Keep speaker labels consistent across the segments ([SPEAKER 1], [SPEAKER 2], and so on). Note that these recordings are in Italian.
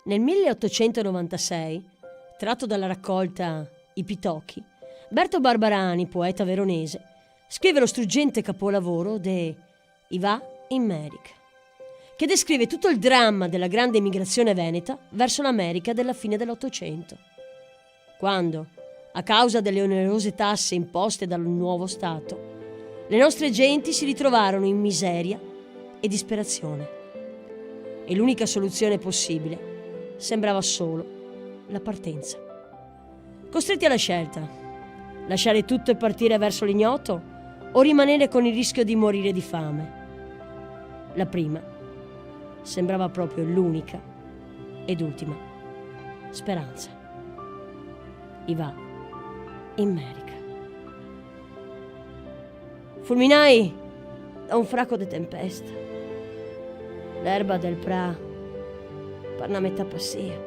[SPEAKER 1] Nel 1896, tratto dalla raccolta I Pitocchi, Berto Barbarani, poeta veronese, scrive lo struggente capolavoro de I va in Merica, che descrive tutto il dramma della grande emigrazione veneta verso l'America della fine dell'Ottocento, quando, a causa delle onerose tasse imposte dal nuovo Stato, le nostre genti si ritrovarono in miseria e disperazione. E l'unica soluzione possibile sembrava solo la partenza. Costretti alla scelta: lasciare tutto e partire verso l'ignoto o rimanere con il rischio di morire di fame. La prima sembrava proprio l'unica ed ultima speranza. I va in Merica. Fulminai da un fraco de tempesta. L'erba del pra per una metà passia.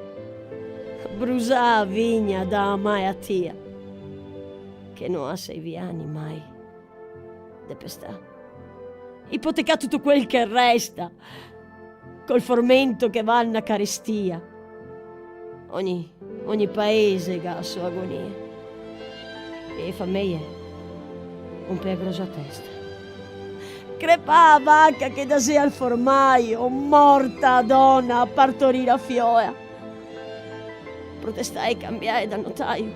[SPEAKER 1] Brusà a vigna da mai a tia, che non ha 6 anni mai de pestà. Ipoteca tutto quel che resta, col formento che va in carestia. Ogni paese che ha la sua agonia. E fa meglio un pegroso a testa. Crepà vacca che da sé al formaio, morta donna a partorire a fioia. Protestai cambiai dal notaio.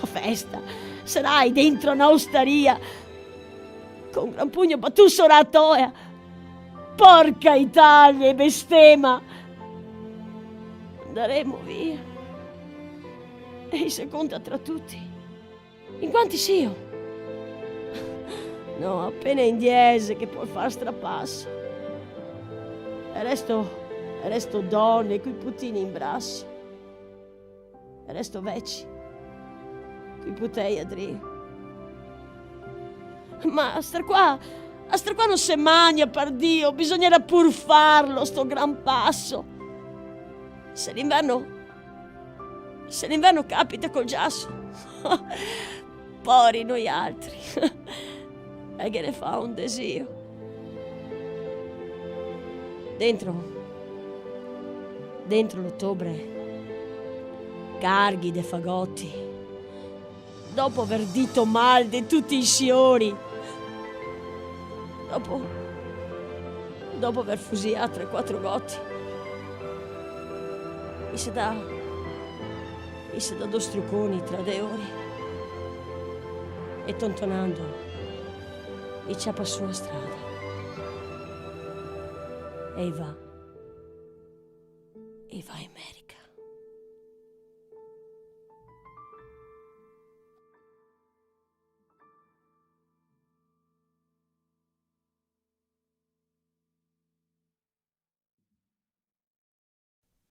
[SPEAKER 1] A festa, sarai dentro un'osteria, con gran pugno battu soratoia. Porca Italia e bestema! Andremo via. E i seconda tra tutti, in quanti sio? No, appena indiese che può far strapasso. E resto donne coi puttini in braccio. E resto vecchi coi putei a drio. Ma a star qua non se magna, par Dio, bisognerà pur farlo, sto gran passo. Se l'inverno capita col giasso, pori noi altri. E che ne fa un desio. Dentro l'ottobre, carghi de fagotti, dopo aver dito mal di tutti i siori, dopo aver fusiato 3-4 gotti, mi se da 2 strucconi tra de ori, e tontonando e ciapa sulla strada e va in Merica.